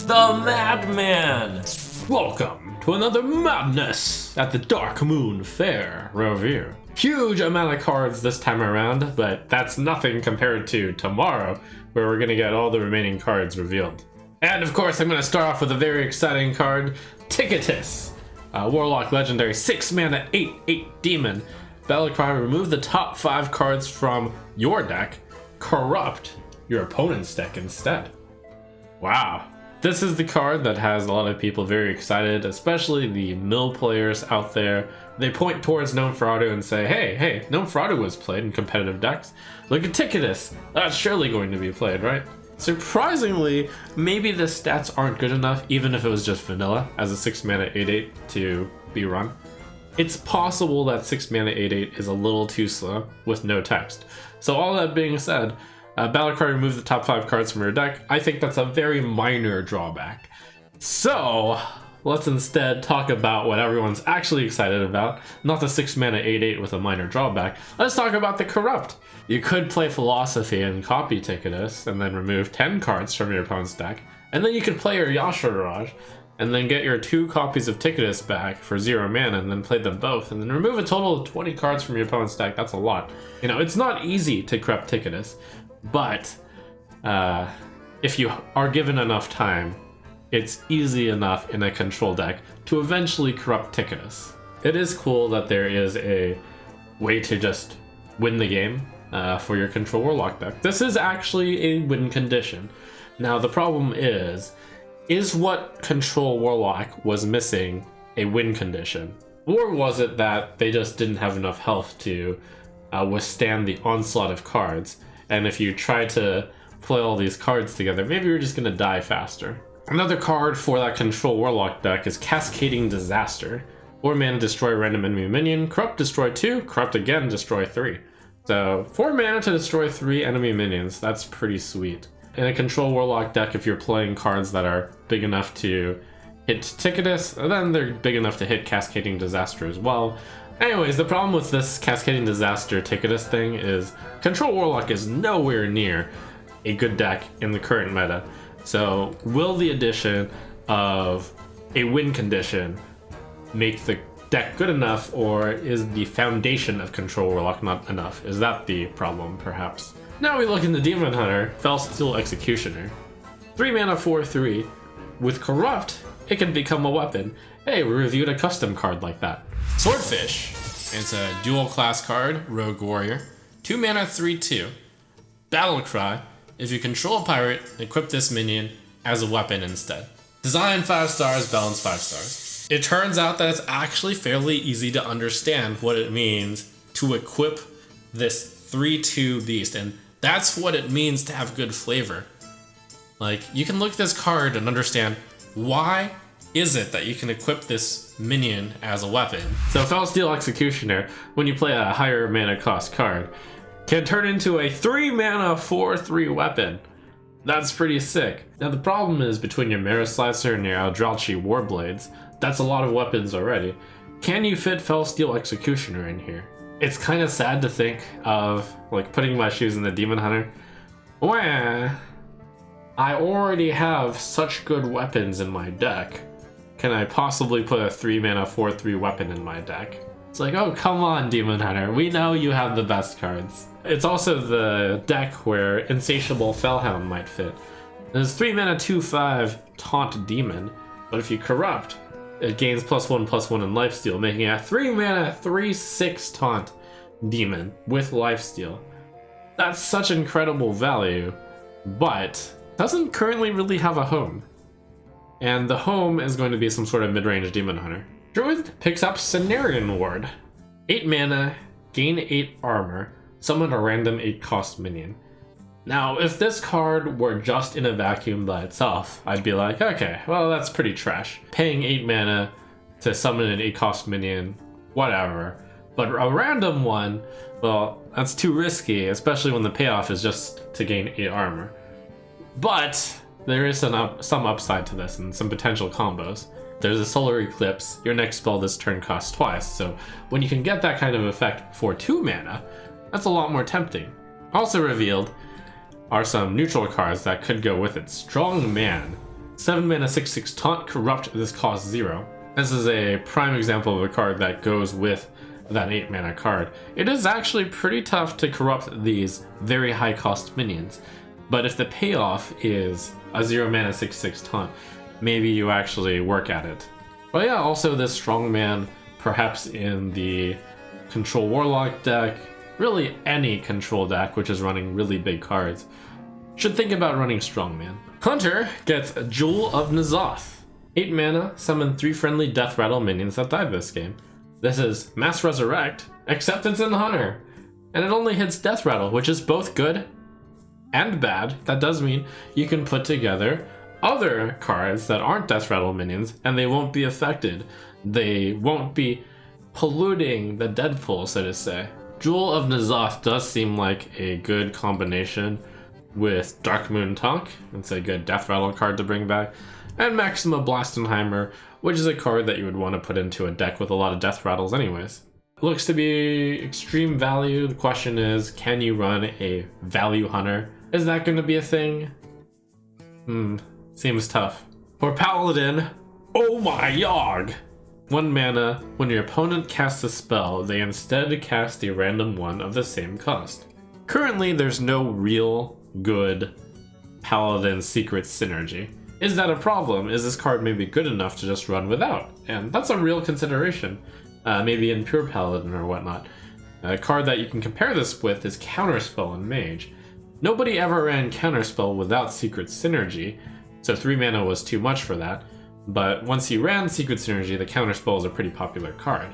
It's the Madman! Welcome to another madness at the Darkmoon Faire review. Huge amount of cards this time around, but that's nothing compared to tomorrow, where we're gonna get all the remaining cards revealed. And of course, I'm gonna start off with a very exciting card, Ticketus. Warlock legendary 6 mana 8/8 demon. Battlecry, remove the top 5 cards from your deck, corrupt your opponent's deck instead. Wow. This is the card that has a lot of people very excited, especially the mill players out there. They point towards Gnome and say, hey, Gnome was played in competitive decks. Look at Ticketus. That's surely going to be played, right? Surprisingly, maybe the stats aren't good enough, even if it was just vanilla, as a 6 mana 8/8 to be run. It's possible that 6 mana 8/8 is a little too slow with no text. So all that being said, Battlecry, remove the top 5 cards from your deck. I think that's a very minor drawback. So let's instead talk about what everyone's actually excited about, not the 6 mana 8/8 with a minor drawback. Let's talk about the corrupt. You could play Philosophy and copy Ticketus and then remove 10 cards from your opponent's deck, and then you could play your Yasharaj and then get your 2 copies of Ticketus back for 0 mana and then play them both and then remove a total of 20 cards from your opponent's deck. That's a lot. You know, it's not easy to corrupt Ticketus, but if you are given enough time, it's easy enough in a control deck to eventually corrupt Ticketus. It is cool that there is a way to just win the game for your control Warlock deck. This is actually a win condition. Now the problem is what control Warlock was missing a win condition? Or was it that they just didn't have enough health to withstand the onslaught of cards? And if you try to play all these cards together, maybe you're just gonna die faster. Another card for that control Warlock deck is Cascading Disaster. 4 mana, destroy random enemy minion, corrupt, destroy 2, corrupt again, destroy 3. So 4 mana to destroy 3 enemy minions, that's pretty sweet. In a control Warlock deck, if you're playing cards that are big enough to hit Ticketus, then they're big enough to hit Cascading Disaster as well. Anyways, the problem with this Cascading Disaster Ticketus thing is Control Warlock is nowhere near a good deck in the current meta. So will the addition of a win condition make the deck good enough, or is the foundation of Control Warlock not enough? Is that the problem, perhaps? Now we look in the Demon Hunter, Felsteel Executioner. 3 mana 4/3. With Corrupt, it can become a weapon. Hey, we reviewed a custom card like that. Swordfish. It's a dual class card, Rogue Warrior. 2 mana 3/2. Battlecry. If you control a pirate, equip this minion as a weapon instead. Design 5 stars, balance 5 stars. It turns out that it's actually fairly easy to understand what it means to equip this 3/2 beast, and that's what it means to have good flavor. Like, you can look at this card and understand why is it that you can equip this minion as a weapon. So Felsteel Executioner, when you play a higher mana cost card, can turn into a 3 mana 4/3 weapon. That's pretty sick. Now the problem is, between your Mirror Slicer and your Eldrazi Warblades, that's a lot of weapons already. Can you fit Felsteel Executioner in here? It's kind of sad to think of, like, putting my shoes in the Demon Hunter. Well, I already have such good weapons in my deck. Can I possibly put a 3 mana 4/3 weapon in my deck? It's like, oh, come on, Demon Hunter. We know you have the best cards. It's also the deck where Insatiable Fellhound might fit. There's 3 mana 2/5 Taunt Demon, but if you corrupt, it gains +1/+1 in lifesteal, making it a 3 mana 3/6 Taunt Demon with lifesteal. That's such incredible value, but doesn't currently really have a home. And the home is going to be some sort of mid-range Demon Hunter. Druid picks up Cenarian Ward. 8 mana, gain 8 armor, summon a random 8 cost minion. Now, if this card were just in a vacuum by itself, I'd be like, okay, well, that's pretty trash. Paying 8 mana to summon an 8 cost minion, whatever. But a random one, well, that's too risky, especially when the payoff is just to gain 8 armor. But there is some upside to this and some potential combos. There's a Solar Eclipse. Your next spell this turn costs twice, so when you can get that kind of effect for 2 mana, that's a lot more tempting. Also revealed are some neutral cards that could go with it. Strong Man. 7 mana 6/6 taunt, corrupt, this costs 0. This is a prime example of a card that goes with that 8 mana card. It is actually pretty tough to corrupt these very high cost minions, but if the payoff is a 0 mana 6/6 taunt, maybe you actually work at it. But yeah, also this strongman, perhaps in the control Warlock deck, really any control deck which is running really big cards, should think about running strongman. Hunter gets Jewel of N'Zoth. 8 mana, summon 3 friendly Death Rattle minions that died this game. This is Mass Resurrect, except it's in Hunter, and it only hits Death Rattle, which is both good and bad. That does mean you can put together other cards that aren't Death Rattle minions, and they won't be affected. They won't be polluting the dead pool, so to say. Jewel of N'Zoth does seem like a good combination with Darkmoon Tonk. It's a good Death Rattle card to bring back. And Maxima Blastenheimer, which is a card that you would want to put into a deck with a lot of Death Rattles anyways. Looks to be extreme value. The question is, can you run a value hunter? Is that going to be a thing? Seems tough. For Paladin, oh my yog! 1 mana, when your opponent casts a spell, they instead cast a random one of the same cost. Currently, there's no real good Paladin secret synergy. Is that a problem? Is this card maybe good enough to just run without? And that's a real consideration, maybe in Pure Paladin or whatnot. A card that you can compare this with is Counterspell in Mage. Nobody ever ran Counterspell without secret synergy, so 3 mana was too much for that. But once you ran Secret Synergy, the Counterspell is a pretty popular card.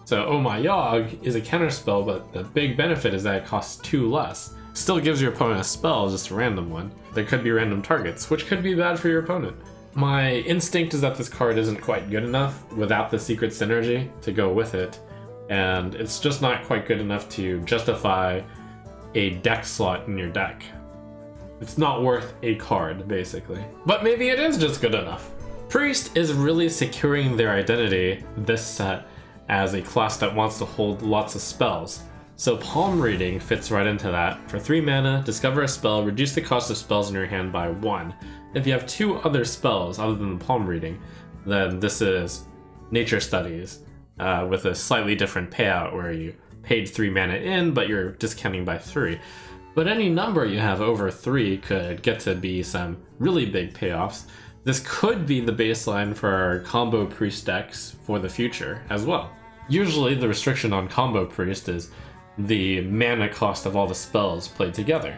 So Oh My Yogg is a Counterspell, but the big benefit is that it costs 2 less. Still gives your opponent a spell, just a random one. There could be random targets, which could be bad for your opponent. My instinct is that this card isn't quite good enough without the Secret Synergy to go with it, and it's just not quite good enough to justify a deck slot in your deck. It's not worth a card, basically. But maybe it is just good enough. Priest is really securing their identity this set as a class that wants to hold lots of spells. So Palm Reading fits right into that. For 3 mana, discover a spell, reduce the cost of spells in your hand by 1. If you have 2 other spells other than the Palm Reading, then this is Nature Studies with a slightly different payout where you paid 3 mana in, but you're discounting by 3. But any number you have over 3 could get to be some really big payoffs. This could be the baseline for our combo priest decks for the future as well. Usually the restriction on combo priest is the mana cost of all the spells played together.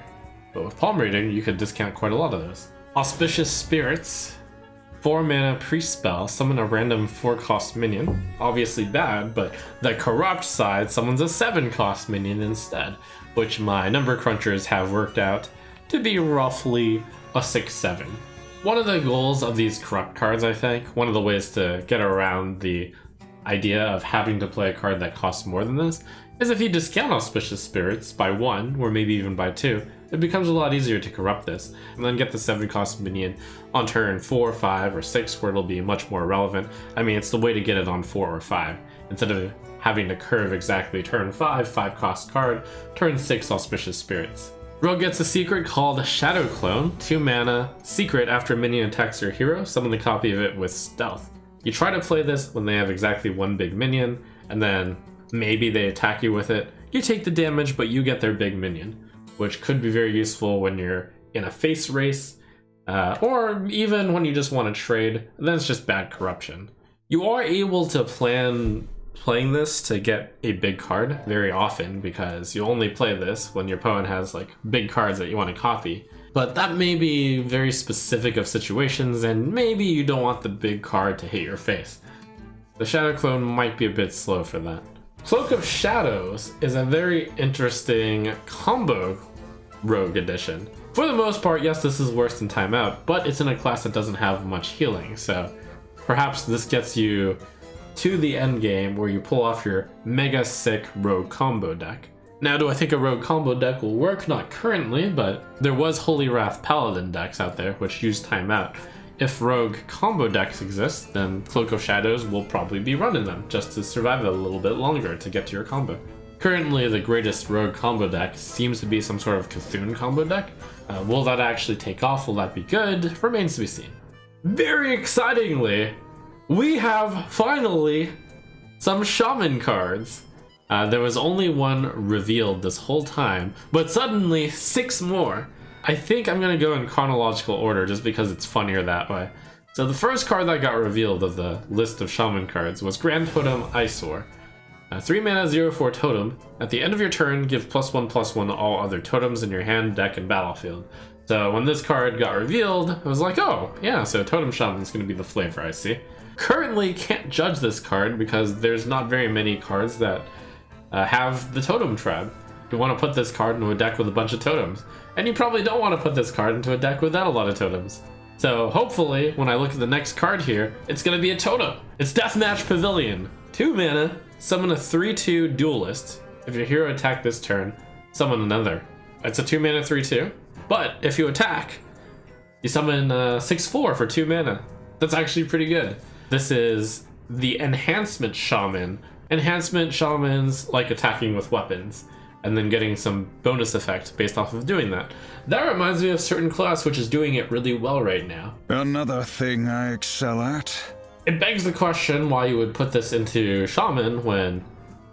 But with Palm Reading, you could discount quite a lot of those. Auspicious Spirits, 4 mana priest spell, summon a random 4 cost minion. Obviously bad, but the corrupt side summons a 7 cost minion instead, which my number crunchers have worked out to be roughly a 6/7. One of the goals of these corrupt cards, I think, one of the ways to get around the idea of having to play a card that costs more than this, is if you discount Auspicious Spirits by 1, or maybe even by 2, it becomes a lot easier to corrupt this, and then get the 7 cost minion on turn 4, 5, or 6, where it'll be much more relevant. I mean, it's the way to get it on 4 or 5, instead of having to curve exactly turn 5, 5 cost card, turn 6 Auspicious Spirits. Rogue gets a secret called Shadow Clone, 2 mana, secret after a minion attacks your hero, summon a copy of it with stealth. You try to play this when they have exactly 1 big minion, and then maybe they attack you with it. You take the damage, but you get their big minion, which could be very useful when you're in a face race, or even when you just want to trade, then it's just bad corruption. You are able to plan playing this to get a big card very often, because you only play this when your opponent has like big cards that you want to copy. But that may be very specific of situations, and maybe you don't want the big card to hit your face. The Shadow Clone might be a bit slow for that. Cloak of Shadows is a very interesting combo rogue edition. For the most part, yes, this is worse than Timeout, but it's in a class that doesn't have much healing, so perhaps this gets you to the end game where you pull off your mega sick rogue combo deck. Now, do I think a rogue combo deck will work? Not currently, but there was Holy Wrath Paladin decks out there which use Timeout. If rogue combo decks exist, then Cloak of Shadows will probably be running them just to survive a little bit longer to get to your combo. Currently, the greatest rogue combo deck seems to be some sort of Cthulhu combo deck. Will that actually take off? Will that be good? Remains to be seen. very excitingly, we have finally some Shaman cards. There was only one revealed this whole time, but suddenly 6 more. I think I'm gonna go in chronological order just because it's funnier that way. So the first card that got revealed of the list of Shaman cards was Grand Totem Eyesore. 3 mana 0/4 totem. At the end of your turn, give +1/+1 to all other totems in your hand, deck, and battlefield. So when this card got revealed, I was like, oh, yeah, so Totem Shaman is going to be the flavor, I see. Currently can't judge this card because there's not very many cards that have the Totem Tribe. You want to put this card into a deck with a bunch of totems. And you probably don't want to put this card into a deck without a lot of totems. So hopefully, when I look at the next card here, it's going to be a totem. It's Deathmatch Pavilion. 2 mana, summon a 3/2 duelist. If your hero attack this turn, summon another. It's a 2 mana 3/2. But if you attack, you summon 6/4 for 2 mana. That's actually pretty good. This is the Enhancement Shaman. Enhancement Shamans like attacking with weapons, and then getting some bonus effect based off of doing that. That reminds me of a certain class which is doing it really well right now. Another thing I excel at. It begs the question why you would put this into Shaman when,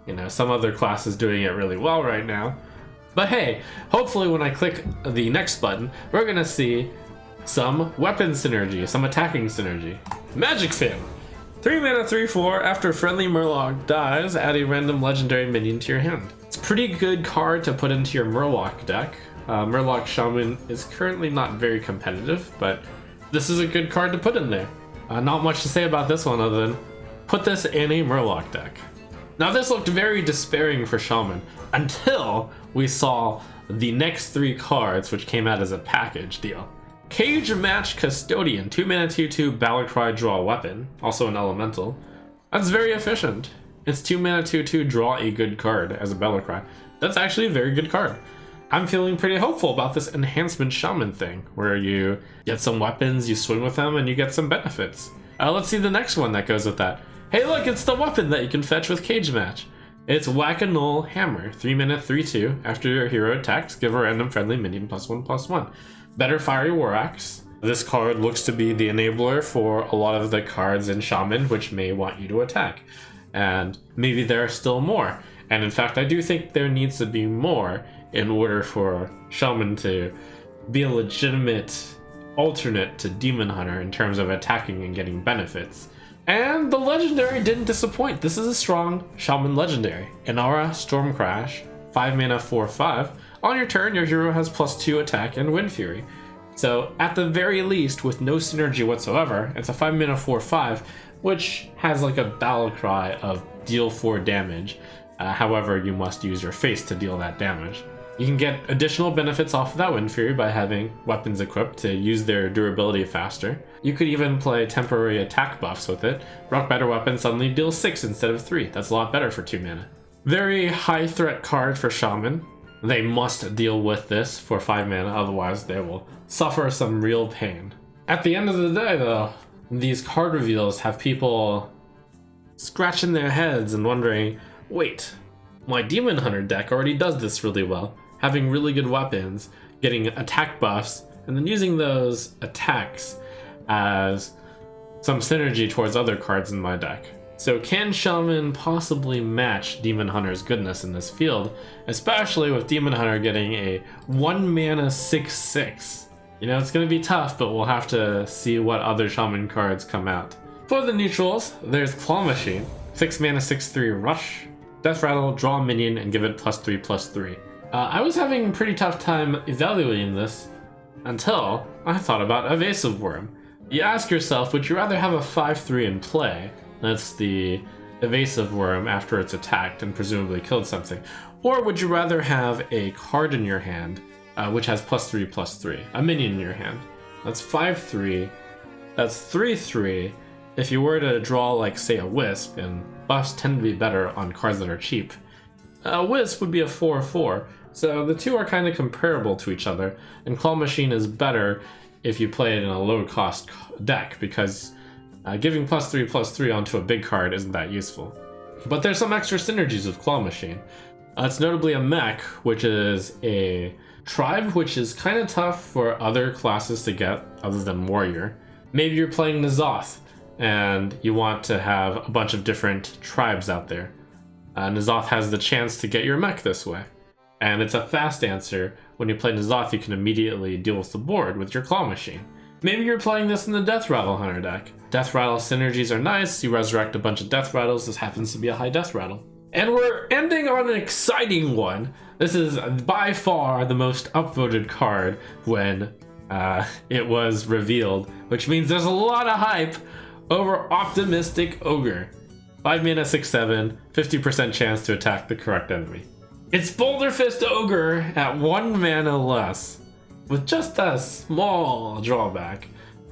you know, some other class is doing it really well right now. But hey, hopefully when I click the next button, we're gonna see some weapon synergy, some attacking synergy. Magic Fan. 3 mana 3/4, after friendly Murloc dies, add a random legendary minion to your hand. It's a pretty good card to put into your Murloc deck. Murloc Shaman is currently not very competitive, but this is a good card to put in there. Not much to say about this one other than put this in a Murloc deck. Now this looked very despairing for Shaman until we saw the next 3 cards which came out as a package deal. Cage Match Custodian, 2 mana 2/2 Battlecry, draw a weapon, also an elemental. That's very efficient. It's 2 mana 2/2 draw a good card as a Battlecry. That's actually a very good card. I'm feeling pretty hopeful about this Enhancement Shaman thing, where you get some weapons, you swing with them, and you get some benefits. Let's see the next one that goes with that. Hey look, it's the weapon that you can fetch with Cage Match. It's Whack-A-Null Hammer, 3 mana 3/2. After your hero attacks, give a random friendly minion +1/+1. Better Fiery War Axe. This card looks to be the enabler for a lot of the cards in Shaman which may want you to attack. And maybe there are still more. And in fact, I do think there needs to be more in order for Shaman to be a legitimate alternate to Demon Hunter in terms of attacking and getting benefits. And the legendary didn't disappoint. This is a strong Shaman legendary. Inara Stormcrash, 5 mana 4/5. On your turn, your hero has +2 attack and Wind Fury. So at the very least, with no synergy whatsoever, it's a 5 mana 4/5, which has like a battle cry of deal 4 damage. However, you must use your face to deal that damage. You can get additional benefits off of that Wind Fury by having weapons equipped to use their durability faster. You could even play temporary attack buffs with it. Rock Better Weapon suddenly deals 6 instead of 3. That's a lot better for 2 mana. Very high threat card for Shaman. They must deal with this for 5 mana, otherwise they will suffer some real pain. At the end of the day though, these card reveals have people scratching their heads and wondering, wait, my Demon Hunter deck already does this really well. Having really good weapons, getting attack buffs, and then using those attacks as some synergy towards other cards in my deck. So can Shaman possibly match Demon Hunter's goodness in this field, especially with Demon Hunter getting a 1 mana 6/6? You know, it's going to be tough, but we'll have to see what other Shaman cards come out. For the neutrals, there's Claw Machine, 6 mana 6/3 Rush, Death Rattle, draw a minion, and give it +3/+3. I was having a pretty tough time evaluating this until I thought about Evasive Worm. You ask yourself, would you rather have a 5/3 in play? That's the Evasive Worm after it's attacked and presumably killed something. Or would you rather have a card in your hand which has +3/+3, a minion in your hand? That's 5/3, that's 3/3. If you were to draw like say a Wisp, and buffs tend to be better on cards that are cheap, a Wisp would be a 4/4. So the two are kind of comparable to each other, and Claw Machine is better if you play it in a low cost deck because giving +3/+3 onto a big card isn't that useful. But there's some extra synergies with Claw Machine. It's notably a mech, which is a tribe, which is kind of tough for other classes to get other than Warrior. Maybe you're playing N'Zoth and you want to have a bunch of different tribes out there. N'Zoth has the chance to get your mech this way. And it's a fast answer. When you play N'Zoth, you can immediately deal with the board with your claw machine. Maybe you're playing this in the Death Rattle Hunter deck. Death Rattle synergies are nice. You resurrect a bunch of Death Rattles. This happens to be a high Death Rattle. And we're ending on an exciting one. This is by far the most upvoted card when it was revealed, which means there's a lot of hype over Optimistic Ogre. 5 mana, 6/7, 50% chance to attack the correct enemy. It's Boulder Fist Ogre at 1 mana less, with just a small drawback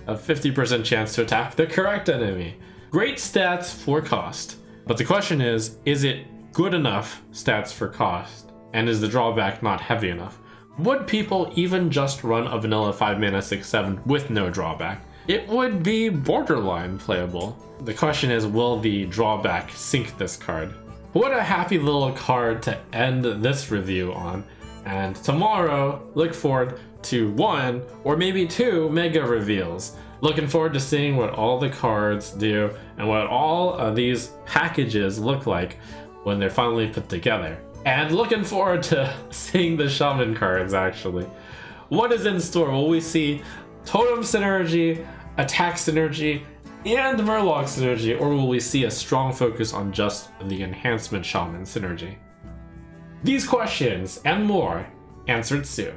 of 50% chance to attack the correct enemy. Great stats for cost, but the question is it good enough stats for cost? And is the drawback not heavy enough? Would people even just run a vanilla 5 mana 6/7 with no drawback? It would be borderline playable. The question is, will the drawback sink this card? What a happy little card to end this review on. And tomorrow, look forward to 1 or maybe 2 mega reveals. Looking forward to seeing what all the cards do and what all of these packages look like when they're finally put together. And looking forward to seeing the Shaman cards, actually. What is in store? Will we see Totem synergy, Attack synergy, and Murloc synergy, or will we see a strong focus on just the Enhancement Shaman synergy? These questions and more answered soon.